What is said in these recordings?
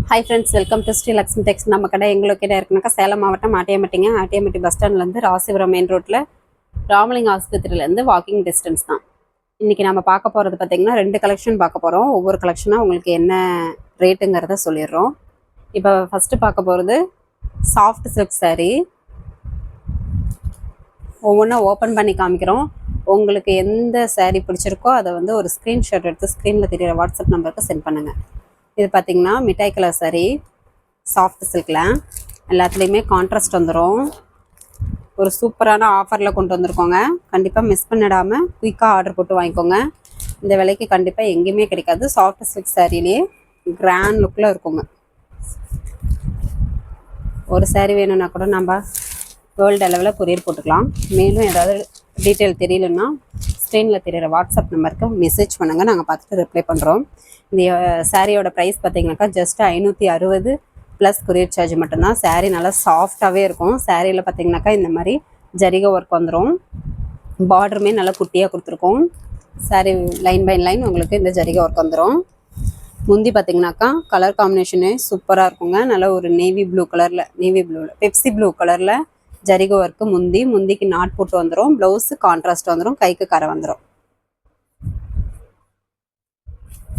High friends, welcome to Sri Lakshmi Tex. நம்ம கடை எங்களுக்கு இருக்குனாக்கா சேலம் மாவட்டம் ஆட்டியம்பட்டி பஸ் ஸ்டாண்ட்லேருந்து ராசிபுரம் மெயின் ரோட்டில் ராமலிங்க ஆஸ்பத்திரியிலேருந்து வாக்கிங் டிஸ்டன்ஸ் தான். இன்றைக்கி நம்ம பார்க்க போகிறது பார்த்திங்கன்னா 2 கலெக்ஷன் பார்க்க போகிறோம். ஒவ்வொரு கலெக்ஷனாக உங்களுக்கு என்ன ரேட்டுங்கிறத சொல்லிடுறோம். இப்போ ஃபஸ்ட்டு பார்க்க போகிறது சாஃப்ட் சில்க் சாரீ. ஒவ்வொன்றா ஓப்பன் பண்ணி காமிக்கிறோம். உங்களுக்கு எந்த சாரீ பிடிச்சிருக்கோ அதை வந்து ஒரு ஸ்க்ரீன்ஷாட் எடுத்து ஸ்க்ரீனில் தெரியிற வாட்ஸ்அப் நம்பருக்கு சென்ட் பண்ணுங்கள். இது பார்த்திங்கன்னா மிட்டாய் கலர் சாரீ, சாஃப்ட் சில்கில் எல்லாத்துலேயுமே கான்ட்ராஸ்ட் வந்துடும். ஒரு சூப்பரான ஆஃபரில் கொண்டு வந்திருக்கோங்க. கண்டிப்பாக மிஸ் பண்ணிடாமல் குயிக்காக ஆர்டர் போட்டு வாங்கிக்கோங்க. இந்த விலைக்கு கண்டிப்பாக எங்கேயுமே கிடைக்காது. சாஃப்ட் சில்க் சாரீலேயே கிராண்ட் லுக்கில் இருக்குங்க. ஒரு சாரீ வேணும்னா கூட நம்ம வேர்ல்டு அளவில் கொரியர் போட்டுக்கலாம். மேலும் ஏதாவது டீட்டெயில் தெரியலன்னா ஸ்க்ரீனில் தெரிகிற வாட்ஸ்அப் நம்பருக்கு மெசேஜ் பண்ணுங்கள், நாங்கள் பார்த்துட்டு ரிப்ளை பண்ணுறோம். இந்த சாரியோட ப்ரைஸ் பார்த்திங்கனாக்கா ஜஸ்ட் 560 ப்ளஸ் கொரியர் சார்ஜ் மட்டும்தான். சாரீ நல்லா சாஃப்டாகவே இருக்கும். சாரியில் பார்த்திங்கனாக்கா இந்த மாதிரி ஜரிகை ஒர்க் வந்துடும். பார்டருமே நல்லா குட்டியாக கொடுத்துருக்கோம். சாரீ லைன் பை லைன் உங்களுக்கு இந்த ஜரிகை ஒர்க் வந்துடும். முந்தி பார்த்திங்கனாக்கா கலர் காம்பினேஷனே சூப்பராக இருக்குங்க. நல்லா ஒரு நேவி ப்ளூவில் பெப்சி ப்ளூ கலரில் ஜரிகை ஒர்க்கு. முந்திக்கு நாட் போட்டு வந்துடும். ப்ளவுஸு கான்ட்ராஸ்ட் வந்துடும். கைக்கு கரை வந்துடும்.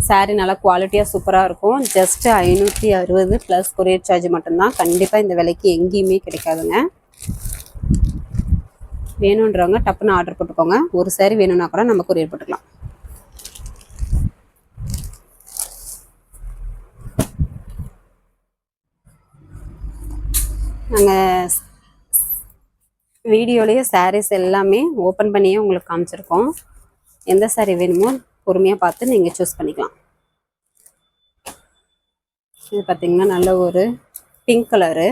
சாரீ நல்லா குவாலிட்டியாக சூப்பராக இருக்கும். ஜஸ்ட்டு 560 ப்ளஸ் கொரியர் சார்ஜ் மட்டும்தான். கண்டிப்பாக இந்த விலைக்கு எங்கேயுமே கிடைக்காதுங்க. வேணுன்றவங்க டப்புன்னு ஆர்டர் போட்டுக்கோங்க. ஒரு சாரீ வேணும்னா கூட நம்ம கொரியர் போட்டுக்கலாம். நாங்கள் வீடியோலேயே சாரீஸ் எல்லாமே ஓப்பன் பண்ணியே உங்களுக்கு காமிச்சிருக்கோம். எந்த சாரீ வேணுமோ பொறுமையாக பார்த்து நீங்கள் சூஸ் பண்ணிக்கலாம். இது பார்த்திங்கன்னா நல்ல ஒரு பிங்க் கலரு.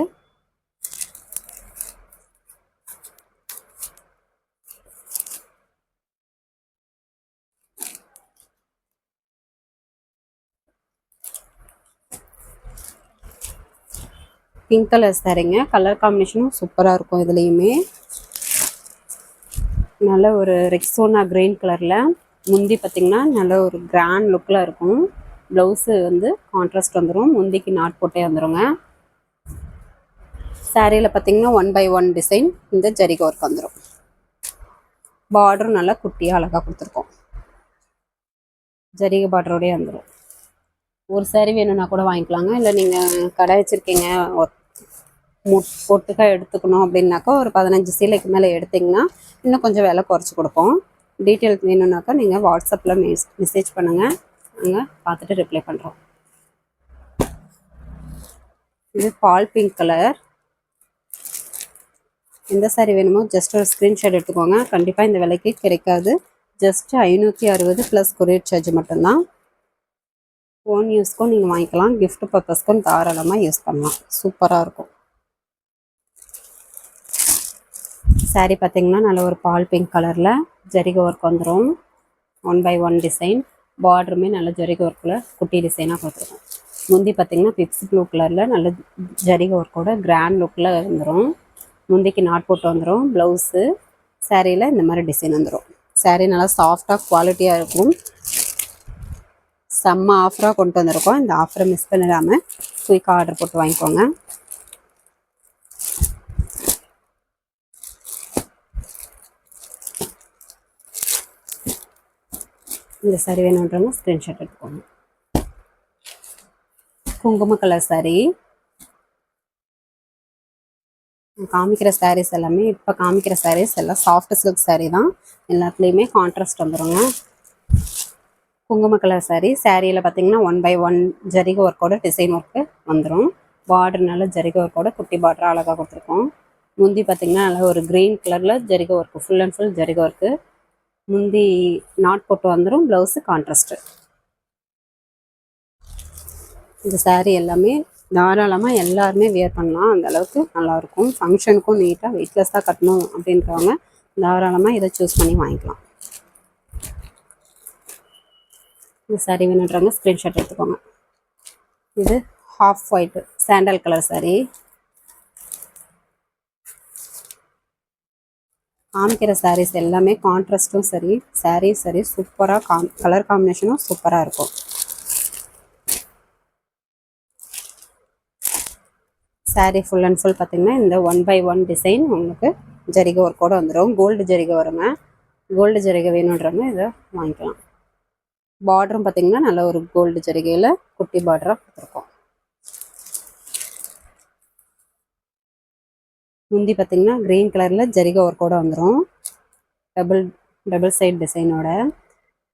பிங்க் கலர் சாரீங்க. கலர் காம்பினேஷனும் சூப்பராக இருக்கும். இதுலேயுமே நல்ல ஒரு ரெக்ஸோனா கிரீன் கலரில். முந்தி பார்த்திங்கன்னா நல்ல ஒரு கிராண்ட் லுக்கில் இருக்கும். ப்ளவுஸு வந்து கான்ட்ராஸ்ட் வந்துடும். முந்திக்கு நாட் போட்டே வந்துடுங்க. சாரியில் பார்த்திங்கன்னா 1 by 1 டிசைன் இந்த ஜரிகை ஒர்க் வந்துடும். பார்டரும் நல்லா குட்டியாக அழகாக கொடுத்துருக்கோம். ஜரிகை பார்டரோடய வந்துடும். ஒரு சாரீ வேணும்னா கூட வாங்கிக்கலாங்க. இல்லை நீங்கள் கடை வச்சுருக்கீங்க, பொட்டுக்காக எடுத்துக்கணும் அப்படின்னாக்கா ஒரு 15 சீலைக்கு மேலே எடுத்திங்கன்னா இன்னும் கொஞ்சம் விலை குறைச்சி கொடுப்போம். டீட்டெயில் வேணும்னாக்கா நீங்கள் வாட்ஸ்அப்பில் மெசேஜ் பண்ணுங்கள், நாங்கள் பார்த்துட்டு ரிப்ளை பண்ணுறோம். இது பால் பிங்க் கலர். எந்த சாரீ வேணுமோ ஜஸ்ட் ஒரு ஸ்க்ரீன்ஷாட் எடுத்துக்கோங்க. கண்டிப்பாக இந்த விலைக்கு கிடைக்காது. ஜஸ்ட் 560 ப்ளஸ் கொரியர் சார்ஜ் மட்டும்தான். ஓன் யூஸ்க்கும் நீங்கள் வாங்கிக்கலாம், கிஃப்ட் பர்பஸ்க்கும் தாராளமாக யூஸ் பண்ணலாம். சூப்பராக இருக்கும். சாரீ பார்த்திங்கன்னா நல்ல ஒரு பால் பிங்க் கலரில் ஜரிகை ஒர்க் வந்துடும். 1 by 1 டிசைன். பார்டருமே நல்ல ஜரிகை ஒர்க்கில் குட்டி டிசைனாக கொடுத்துருக்கோம். முந்தி பார்த்திங்கன்னா பெப்சி ப்ளூ கலரில் நல்ல ஜரிகை ஒர்க்கோட கிராண்ட் லுக்கில் வந்துடும். முந்திக்கு நாட் போட்டு வந்துடும். ப்ளவுஸு சாரியில் இந்த மாதிரி டிசைன் வந்துடும். சாரீ நல்லா சாஃப்டாக குவாலிட்டியாக இருக்கும். செம்ம ஆஃபராக கொண்டு வந்திருக்கோம். இந்த ஆஃபரை மிஸ் பண்ணிடாமல் குயிக்காக ஆர்டர் போட்டு வாங்கிக்கோங்க. இந்த சாரீ வேணுன்றவங்க ஸ்க்ரீன்ஷாட் எடுத்துக்கோங்க. குங்கும கலர் சாரீ. காமிக்கிற சாரீஸ் எல்லாமே இப்போ காமிக்கிற சாரீஸ் எல்லாம் சாஃப்ட் சில்க் சாரீ தான். எல்லாத்துலேயுமே கான்ட்ராஸ்ட் வந்துடுங்க. குங்கும கலர் சாரீ. சாரியில் பார்த்திங்கன்னா 1 by 1 ஜரிகை ஒர்க்கோட டிசைன் ஒர்க்கு வந்துடும். பார்டர்னால ஜரிகை ஒர்க்கோட குட்டி பார்டர் அழகாக கொடுத்துருக்கோம். முந்தி பார்த்திங்கன்னா நல்லா ஒரு க்ரீன் கலரில் ஜரிகை ஒர்க்கு, ஃபுல் அண்ட் ஃபுல் ஜரிகை ஒர்க்கு. முந்தி நாட் போட்டு வந்துடும். Blouse contrast. இந்த சாரீ எல்லாமே தாராளமாக எல்லாருமே வியர் பண்ணலாம். அந்த அளவுக்கு நல்லாயிருக்கும். ஃபங்க்ஷனுக்கும் நீட்டாக வெயிட்லெஸ்ஸாக கட்டணும் அப்படின்றவங்க தாராளமாக இதை சூஸ் பண்ணி வாங்கிக்கலாம். இந்த சாரீ வேணுன்றவங்க ஸ்க்ரீன்ஷாட் எடுத்துக்கோங்க. இது half white sandal colour sari. காமிக்கிற சாரீஸ் எல்லாமே கான்ட்ராஸ்ட்டும் சரி, சாரீஸ் சரி, சூப்பராக கலர் காம்பினேஷனும் சூப்பராக இருக்கும். சாரீ ஃபுல் அண்ட் ஃபுல் பார்த்திங்கன்னா இந்த 1/1 டிசைன் உங்களுக்கு ஜரிகை ஒர்க்கோடு வந்துடும். கோல்டு ஜரிகை வருங்க. கோல்டு ஜரிகை வேணுன்றவங்க இதை வாங்கிக்கலாம். பார்டரும் பார்த்திங்கன்னா நல்ல ஒரு கோல்டு ஜரிகையில் குட்டி பார்டராக கொடுத்துருக்கோம். முந்தி பார்த்திங்கன்னா க்ரீன் கலரில் ஜரிகை ஒர்க்கோடு வந்துடும். டபுள் சைட் டிசைனோட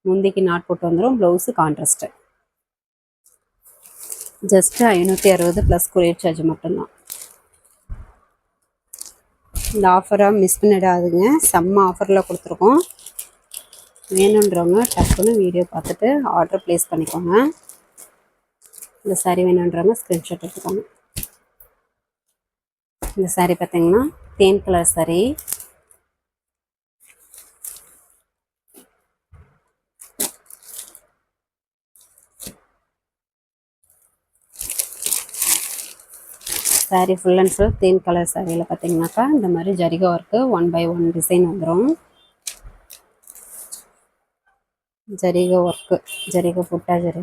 முந்திக்கு நாட் போட்டு வந்துடும். Blouse contrast. Just 560 plus courier charge மட்டும்தான். இந்த ஆஃபராக மிஸ் பண்ணிடாதுங்க. செம்ம ஆஃபரில் கொடுத்துருக்கோம். வேணுன்றவங்க டக்குன்னு வீடியோ பார்த்துட்டு ஆர்டர் ப்ளேஸ் பண்ணிக்கோங்க. இந்த சாரீ வேணுன்றவங்க ஸ்க்ரீன்ஷாட் எடுத்துக்கோங்க. இந்த சாரீ பார்த்திங்கன்னா தேன் colour sari. Sari full and full தேன் கலர் சாரியில் பார்த்தீங்கன்னாக்கா இந்த மாதிரி ஜரிகை ஒர்க்கு 1/1 டிசைன் வந்துடும். ஜரிகை ஒர்க்கு ஜரிகை புட்டா ஜரி.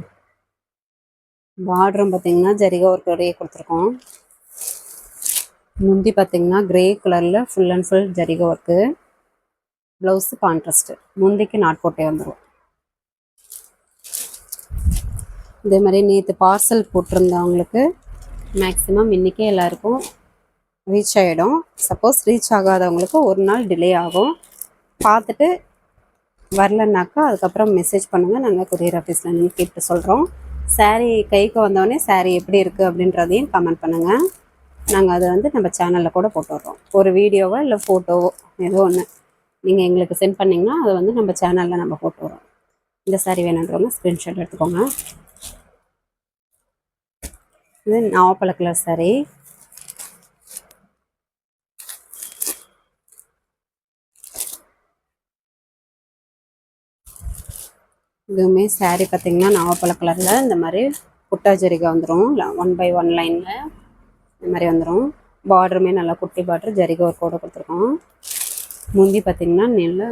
பார்டரும் பார்த்திங்கன்னா ஜரிகை ஒர்க்கோடையே கொடுத்துருக்கோம். முந்தி பார்த்திங்கன்னா க்ரே கலரில் ஃபுல் அண்ட் ஃபுல் ஜரிகை ஒர்க்கு. Blouse contrast. முந்திக்கு நாட் போட்டே வந்துடும். இதே மாதிரி நேற்று பார்சல் போட்டிருந்தவங்களுக்கு மேக்ஸிமம் இன்றைக்கே எல்லாருக்கும் ரீச் ஆகிடும். சப்போஸ் ரீச் ஆகாதவங்களுக்கு ஒரு நாள் டிலே ஆகும். பார்த்துட்டு வரலன்னாக்கா அதுக்கப்புறம் மெசேஜ் பண்ணுங்கள். நாங்கள் கொரியர் ஆஃபீஸில் நீங்கள் கேட்டு சொல்கிறோம். சாரீ கைக்கு வந்தோடனே சாரீ எப்படி இருக்குது அப்படின்றதையும் கமெண்ட் பண்ணுங்கள். நாங்கள் அதை நம்ம சேனலில் கூட போட்டு வர்றோம். ஒரு வீடியோவோ இல்லை ஃபோட்டோவோ ஏதோ ஒன்று நீங்கள் எங்களுக்கு சென்ட் பண்ணிங்கன்னா அதை நம்ம சேனலில் நம்ம போட்டு வரோம். இந்த சாரீ வேணுன்றவங்க ஸ்க்ரீன்ஷாட் எடுத்துக்கோங்க. இது நாவப்பழ கலர் சாரீ. இதுவுமே சாரீ பார்த்திங்கன்னா நாவப்பழ கலரில் இந்த மாதிரி புட்டா ஜரிகை வந்துடும். 1/1 லைனில் இந்த மாதிரி வந்துடும். பார்டருமே நல்லா குட்டி பார்டர் ஜரிகை ஒர்க்கோடு கொடுத்துருக்கோம். முந்தி பார்த்திங்கன்னா நல்ல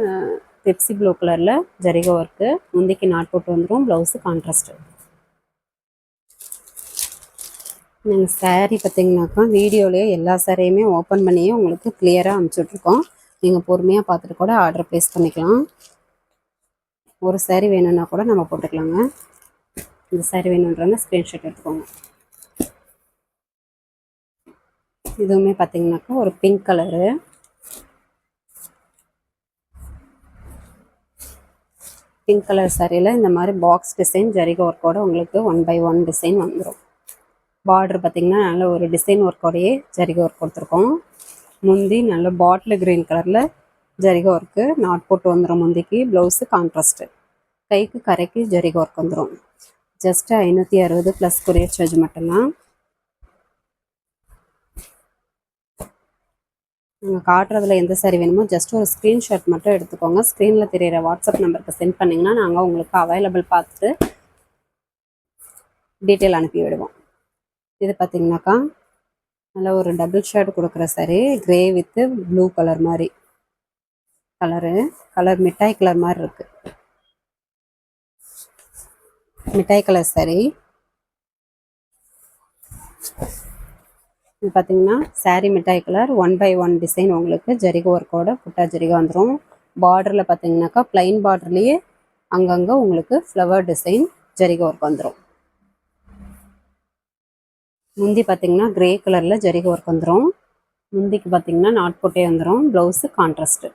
பெப்சி ப்ளூ கலரில் ஜரிகை ஒர்க்கு. முந்திக்கு நாட் போட்டு வந்துடும். Blouse contrast. நீங்கள் சாரீ பார்த்திங்கனாக்கா வீடியோலேயே எல்லா சாரியுமே ஓப்பன் பண்ணியே உங்களுக்கு கிளியராக அனுப்பிச்சுட்ருக்கோம். நீங்கள் பொறுமையாக பார்த்துட்டு கூட ஆர்டர் ப்ளேஸ் பண்ணிக்கலாம். ஒரு சாரீ வேணும்னா கூட நம்ம போட்டுக்கலாங்க. இந்த சாரீ வேணுன்றவங்க ஸ்க்ரீன்ஷாட் எடுத்துக்கோங்க. இதுவுமே பார்த்திங்கனாக்கா ஒரு பிங்க் கலரு. பிங்க் கலர் சாரியில் இந்த மாதிரி பாக்ஸ் டிசைன் ஜரிகை ஒர்க்கோடு உங்களுக்கு 1/1 டிசைன் வந்துடும். பார்டர் பார்த்திங்கன்னா நல்ல ஒரு டிசைன் ஒர்க்கோடையே ஜரிகை ஒர்க் கொடுத்துருக்கோம். முந்தி நல்ல பாட்டில் க்ரீன் கலரில் ஜரிகை ஒர்க்கு. நாட் போட்டு வந்துடும் முந்திக்கு. Blouse contrast. கைக்கு கரைக்கு ஜரிகை ஒர்க் வந்துடும். ஜஸ்ட்டு 560 ப்ளஸ் கொரியர் சார்ஜ் மட்டும்தான். நீங்கள் காட்டுறதுல எந்த சாரீ வேணுமோ ஜஸ்ட் ஒரு ஸ்க்ரீன்ஷாட் மட்டும் எடுத்துக்கோங்க. ஸ்க்ரீனில் தெரியிற வாட்ஸ்அப் நம்பருக்கு சென்ட் பண்ணிங்கன்னா நாங்கள் உங்களுக்கு அவைலபிள் பார்த்துட்டு டீட்டெயில் அனுப்பி விடுவோம். இது பார்த்திங்கனாக்கா நல்லா ஒரு டபுள் ஷேட் கொடுக்குற sari. Grey with blue colour மாதிரி கலர் மிட்டாய் கலர் மாதிரி இருக்குது. மிட்டாய் கலர் சாரீ. இது பார்த்திங்கன்னா சாரீ மிட்டாய் கலர் 1/1 டிசைன் உங்களுக்கு ஜரிகை ஒர்க்கோட புட்டா ஜரிகை வந்துடும். பார்டரில் பார்த்திங்கனாக்கா ப்ளைன் பார்டர்லேயே அங்கங்கே உங்களுக்கு ஃப்ளவர் டிசைன் ஜரிகை ஒர்க் வந்துடும். முந்தி பார்த்திங்கன்னா க்ரே கலரில் ஜரிகை ஒர்க் வந்துடும். முந்திக்கு பார்த்திங்கன்னா நாட் போட்டே வந்துடும். Blouse contrast.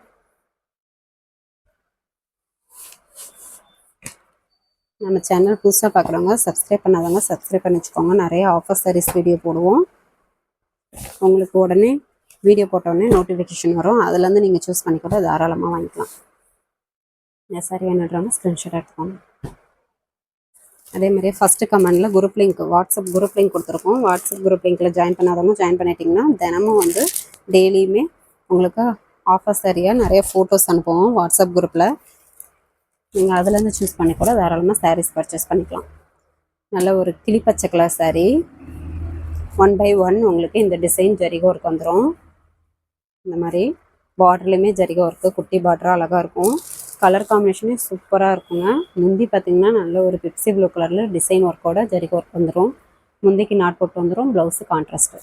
நம்ம சேனல் புதுசாக பார்க்குறவங்க சப்ஸ்கிரைப் பண்ணாதவங்க சப்ஸ்கிரைப் பண்ணி வச்சுக்கோங்க. நிறைய ஆஃபர் சாரீஸ் வீடியோ போடுவோம். உங்களுக்கு உடனே வீடியோ போட்டோடனே நோட்டிஃபிகேஷன் வரும். அதுலேருந்து நீங்கள் சூஸ் பண்ணி கூட தாராளமாக வாங்கிக்கலாம். இந்த சாரீ வேணுன்றவங்க ஸ்க்ரீன்ஷாட் எடுத்துக்கோங்க. அதே மாதிரி ஃபஸ்ட்டு கமெண்டில் group link WhatsApp group link கொடுத்துருக்கோம். வாட்ஸ்அப் குரூப் லிங்க்கில் ஜாயின் பண்ணாதவங்க ஜாயின் பண்ணிட்டிங்கன்னா தினமும் டெய்லியுமே உங்களுக்கு ஆஃபர் சரியாக நிறைய ஃபோட்டோஸ் அனுப்புவோம் வாட்ஸ்அப் குரூப்பில். நீங்கள் அதுலேருந்து சூஸ் பண்ணி கூட தாராளமாக சாரீஸ் பர்ச்சேஸ் பண்ணிக்கலாம். நல்ல ஒரு கிளிப்பச்சை கலர் சாரீ. 1/1 உங்களுக்கு இந்த டிசைன் ஜரிகை ஒர்க் வந்துடும். இந்த மாதிரி பார்டர்லேயுமே ஜரிகை ஒர்க்கு குட்டி பார்டராக அழகாக இருக்கும். கலர் காம்பினேஷனே சூப்பராக இருக்குங்க. முந்தி பார்த்திங்கன்னா நல்ல ஒரு பெப்சி ப்ளூ கலரில் டிசைன் ஒர்க்கோட ஜரிகை ஒர்க் வந்துடும். முந்திக்கு நாட் போட்டு வந்துடும். Blouse contrast.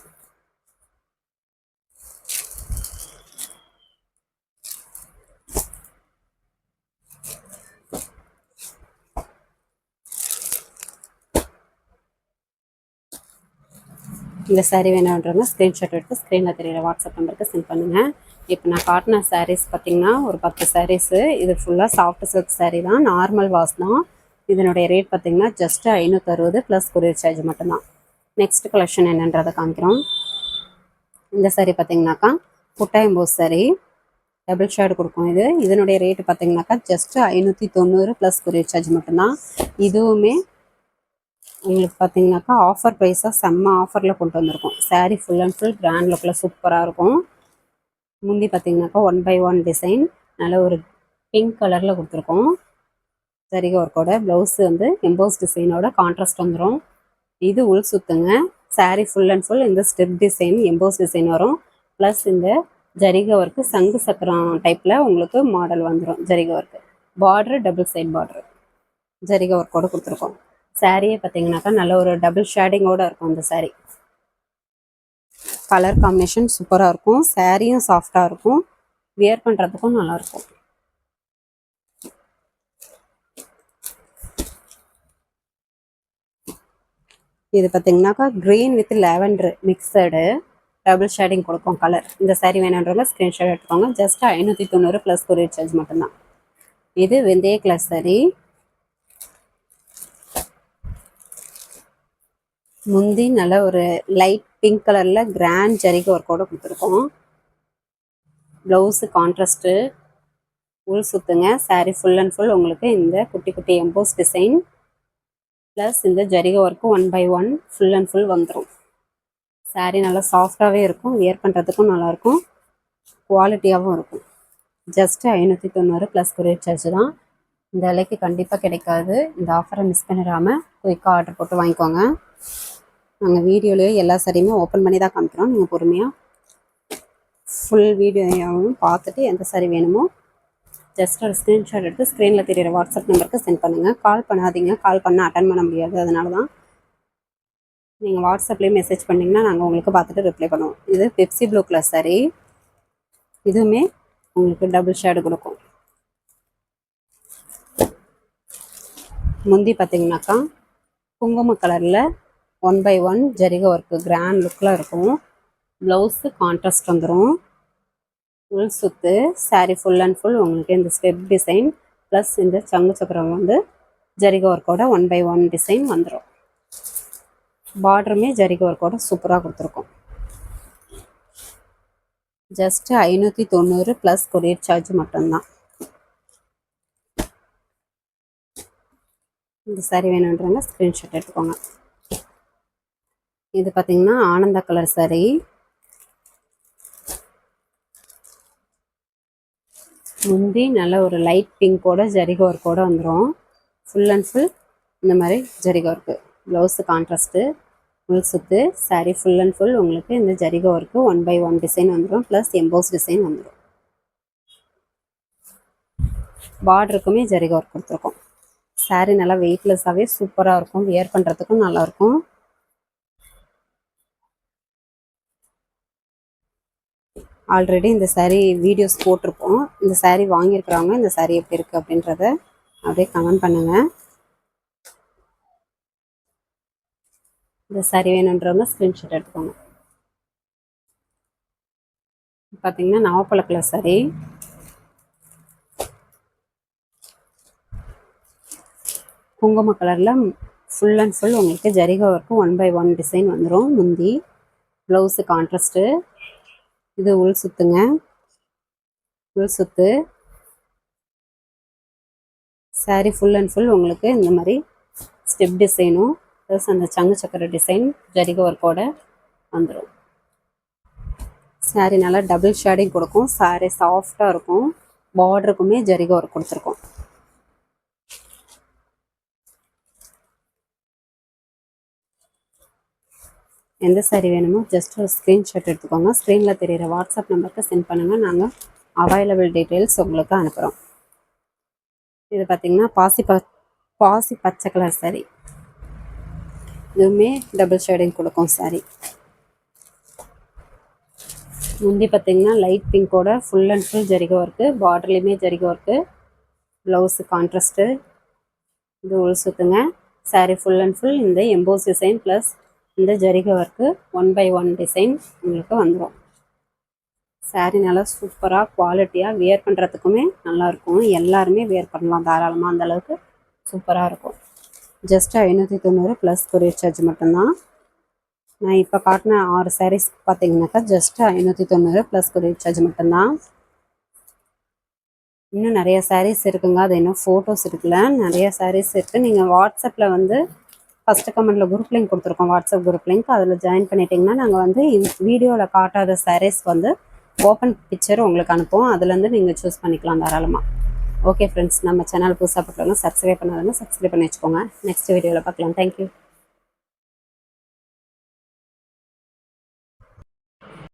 இந்த saree வேணுன்றவங்க ஸ்க்ரீன்ஷாட் எடுத்து ஸ்க்ரீனில் தெரியிற வாட்ஸ்அப் நம்பருக்கு சென்ட் பண்ணுங்கள். இப்போ நான் காட்டின sarees பார்த்திங்கன்னா ஒரு 10 sarees. இது ஃபுல்லாக சாஃப்ட் சில்க் saree தான், நார்மல் வாஷ் தான். இதனுடைய ரேட் பார்த்திங்கன்னா ஜஸ்ட்டு 560 ப்ளஸ் கொரியர் சார்ஜ் மட்டும்தான். நெக்ஸ்ட் கலெக்ஷன் என்னன்றதை காமிக்கிறோம். இந்த saree பார்த்திங்கனாக்கா புட்டா எம்போஸ் saree, டபுள் ஷேடு கொடுக்கும். இதனுடைய ரேட்டு பார்த்திங்கனாக்கா ஜஸ்ட்டு 590 ப்ளஸ் கொரியர் சார்ஜ் மட்டும்தான். இதுவுமே உங்களுக்கு பார்த்தீங்கன்னாக்கா ஆஃபர் ப்ரைஸாக செம்ம ஆஃபரில் கொண்டு வந்திருக்கோம். saree full and full grand லுக்கில் சூப்பராக இருக்கும். முந்தி பார்த்தீங்கன்னாக்கா 1/1 டிசைன் நல்ல ஒரு பிங்க் கலரில் கொடுத்துருக்கோம். சரிக ஒர்க்கோட ப்ளவுஸு வந்து எம்போஸ் டிசைனோட கான்ட்ராஸ்ட் வந்துடும். இது உள் சுத்துங்க. saree ஃபுல் அண்ட் ஃபுல் இந்த ஸ்டெப் டிசைன் எம்போஸ் டிசைன் வரும். ப்ளஸ் இந்த ஜரிகை ஒர்க்கு சங்கு சக்கரம் டைப்பில் உங்களுக்கு மாடல் வந்துடும். ஜரிகை work border double side border ஜரிகை ஒர்க்கோடு கொடுத்துருக்கோம். சாரியே பார்த்தீங்கன்னாக்கா நல்ல ஒரு டபுள் ஷேடிங்கோடு இருக்கும். இந்த saree கலர் காம்பினேஷன் சூப்பராக இருக்கும். சாரியும் சாஃப்டாக இருக்கும், வியர் பண்ணுறதுக்கும் நல்லாயிருக்கும். இது பார்த்தீங்கன்னாக்கா green with lavender mixed double shading கொடுக்கும் கலர். இந்த saree வேணுன்றவங்க ஸ்க்ரீன்ஷாட் எடுத்துக்கோங்க. ஜஸ்ட் 590 ப்ளஸ் கொரியர் சார்ஜ் மட்டும்தான். இது வெந்தய கலர் saree. முந்தி நல்ல ஒரு லைட் பிங்க் கலரில் கிராண்ட் ஜரிகை ஒர்க்கோடு கொடுத்துருக்கோம். ப்ளவுஸு கான்ட்ராஸ்ட்டு உள் சுத்துங்க. saree ஃபுல் அண்ட் ஃபுல் உங்களுக்கு இந்த குட்டி குட்டி எம்போஸ் டிசைன் ப்ளஸ் இந்த ஜரிகை ஒர்க்கு 1/1 ஃபுல் அண்ட் ஃபுல் வந்துடும். saree நல்லா சாஃப்டாகவே இருக்கும், வியர் பண்ணுறதுக்கும் நல்லாயிருக்கும், குவாலிட்டியாகவும் இருக்கும். ஜஸ்ட்டு 590 ப்ளஸ் கொரியர் சார்ஜ் தான். இந்த விலைக்கு கண்டிப்பாக கிடைக்காது. இந்த ஆஃபரை மிஸ் பண்ணிடாமல் குயிக்காக ஆர்டர் போட்டு வாங்கிக்கோங்க. நாங்கள் வீடியோலேயே எல்லா சாரியுமே ஓப்பன் பண்ணி தான் காமிக்கிறோம். நீங்கள் பொறுமையாக ஃபுல் வீடியோவும் பார்த்துட்டு எந்த சாரி வேணுமோ ஜஸ்ட் ஒரு ஸ்க்ரீன்ஷாட் எடுத்து ஸ்க்ரீனில் தெரியிற வாட்ஸ்அப் நம்பருக்கு சென்ட் பண்ணுங்கள். கால் பண்ணாதீங்க, கால் பண்ணால் அட்டன் பண்ண முடியாது. அதனால தான் நீங்கள் வாட்ஸ்அப்லேயே மெசேஜ் பண்ணிங்கன்னா நாங்கள் உங்களுக்கு பார்த்துட்டு ரிப்ளை பண்ணுவோம். இது பெப்சி ப்ளூ கலர் saree. இதுவுமே உங்களுக்கு டபுள் ஷேடு கொடுக்கும். முந்தி பார்த்தீங்கன்னாக்கா குங்கும கலரில் 1/1 ஜரிகை ஒர்க்கு கிராண்ட் லுக்கில் இருக்கும். ப்ளவுஸு கான்ட்ராஸ்ட் வந்துடும். உள் சுத்து saree ஃபுல் அண்ட் ஃபுல் உங்களுக்கு இந்த ஸ்டெப் டிசைன் ப்ளஸ் இந்த சங்கு சக்கரம் வந்து ஜரிகை ஒர்க்கோட 1/1 டிசைன் வந்துடும். பார்டருமே ஜரிகை ஒர்க்கோட சூப்பராக கொடுத்துருக்கோம். ஜஸ்ட்டு 590 ப்ளஸ் கொரியர் சார்ஜ் மட்டும்தான். இந்த saree வேணுன்றவங்க ஸ்க்ரீன்ஷாட் எடுத்துக்கோங்க. இது பார்த்தீங்கன்னா ஆனந்தா கலர் saree. முந்தி நல்ல ஒரு லைட் பிங்கோட ஜரிகை ஒர்க்கோடு வந்துடும். ஃபுல் அண்ட் ஃபுல் இந்த மாதிரி ஜரிகை ஒர்க்கு. ப்ளவுஸு கான்ட்ராஸ்ட்டு உள் சுத்து. saree ஃபுல் அண்ட் ஃபுல் உங்களுக்கு இந்த ஜரிகை ஒர்க்கு 1/1 டிசைன் வந்துடும் ப்ளஸ் எம்போஸ் டிசைன் வந்துடும். பார்டருக்குமே ஜரிகை ஒர்க் கொடுத்துருக்கோம். saree நல்லா வெயிட்லெஸ்ஸாகவே சூப்பராக இருக்கும், வியர் பண்ணுறதுக்கும் நல்லாயிருக்கும். ஆல்ரெடி இந்த saree வீடியோஸ் போட்டிருப்போம். இந்த saree வாங்கியிருக்கிறவங்க இந்த saree எப்படி இருக்குது அப்படின்றத அப்படியே கமெண்ட் பண்ணுங்கள். இந்த saree வேணுன்றவங்க ஸ்க்ரீன்ஷாட் எடுத்துக்கோங்க. பார்த்தீங்கன்னா நவப்பழ கலர் saree. குங்கும கலரில் ஃபுல் அண்ட் ஃபுல் உங்களுக்கு ஜரிகை ஒர்க்கு 1/1 டிசைன் வந்துடும். முந்தி ப்ளவுஸு கான்ட்ராஸ்ட்டு. இது உள் சுத்துங்க. உள் சுத்து. saree ஃபுல் அண்ட் ஃபுல் உங்களுக்கு இந்த மாதிரி ஸ்டெப் டிசைனும் ப்ளஸ் அந்த சங்கு சக்கர டிசைன் ஜரிகை ஒர்க்கோட வந்துடும். saree நல்லா டபுள் ஷேடிங் கொடுக்கும். saree சாஃப்டாக இருக்கும். பார்டருக்குமே ஜரிகை ஒர்க் கொடுத்துருக்கோம். எந்த saree வேணுமோ ஜஸ்ட் ஒரு ஸ்க்ரீன்ஷாட் எடுத்துக்கோங்க. ஸ்க்ரீனில் தெரியிற வாட்ஸ்அப் நம்பருக்கு சென்ட் பண்ணுங்கள். நாங்கள் அவைலபிள் டீட்டெயில்ஸ் உங்களுக்கு அனுப்புகிறோம். இது பார்த்திங்கன்னா பாசி பச்சை கலர் saree. இதுவுமே டபுள் ஷேடிங் கொடுக்கும் saree. முந்தி பார்த்திங்கன்னா லைட் பிங்கோட ஃபுல் அண்ட் ஃபுல் ஜரிகை ஒர்க்கு. பார்டர்லேயுமே ஜரிகை ஒர்க்கு. Blouse contrast. இது உள் சுத்துங்க. saree ஃபுல் அண்ட் ஃபுல் இந்த எம்போஸ் டிசைன் ப்ளஸ் இந்த ஜரிகை ஒர்க்கு 1/1 டிசைன் உங்களுக்கு வந்துடும். சாரீ நல்லா சூப்பராக குவாலிட்டியாக வியர் பண்ணுறதுக்குமே நல்லாயிருக்கும். எல்லாருமே வியர் பண்ணலாம் தாராளமாக, அந்தளவுக்கு சூப்பராக இருக்கும். ஜஸ்ட் 590 ப்ளஸ் கொரியர் சார்ஜ் மட்டும்தான். நான் இப்போ காட்டின 6 சாரீஸ் பார்த்தீங்கன்னாக்கா ஜஸ்ட் 590 ப்ளஸ் கொரியர் சார்ஜ் மட்டும்தான். இன்னும் நிறைய சாரீஸ் இருக்குங்க, அது இன்னும் ஃபோட்டோஸ் இருக்குல்ல, நிறைய சாரீஸ் இருக்குது. நீங்கள் வாட்ஸ்அப்பில் வந்து ஃபஸ்ட்டு கமெண்ட்டில் குரூப் லிங்க் கொடுத்துருக்கோம், வாட்ஸ்அப் குரூப் லிங்க். அதில் ஜாயின் பண்ணிட்டீங்கன்னா நாங்கள் வந்து வீடியோவில் காட்டாத சாரீஸ் வந்து ஓப்பன் பிக்சர் உங்களுக்கு அனுப்புவோம். அதுலேருந்து நீங்கள் சூஸ் பண்ணிக்கலாம் தாராளமாக. ஓகே ஃப்ரெண்ட்ஸ், நம்ம சேனல் புதுசாக பார்க்குறவங்க சப்ஸ்கிரைப் பண்ணாதவங்க சப்ஸ்கிரைப் பண்ணி வச்சுக்கோங்க. நெக்ஸ்ட் வீடியோவில் பார்க்கலாம். தேங்க்யூ.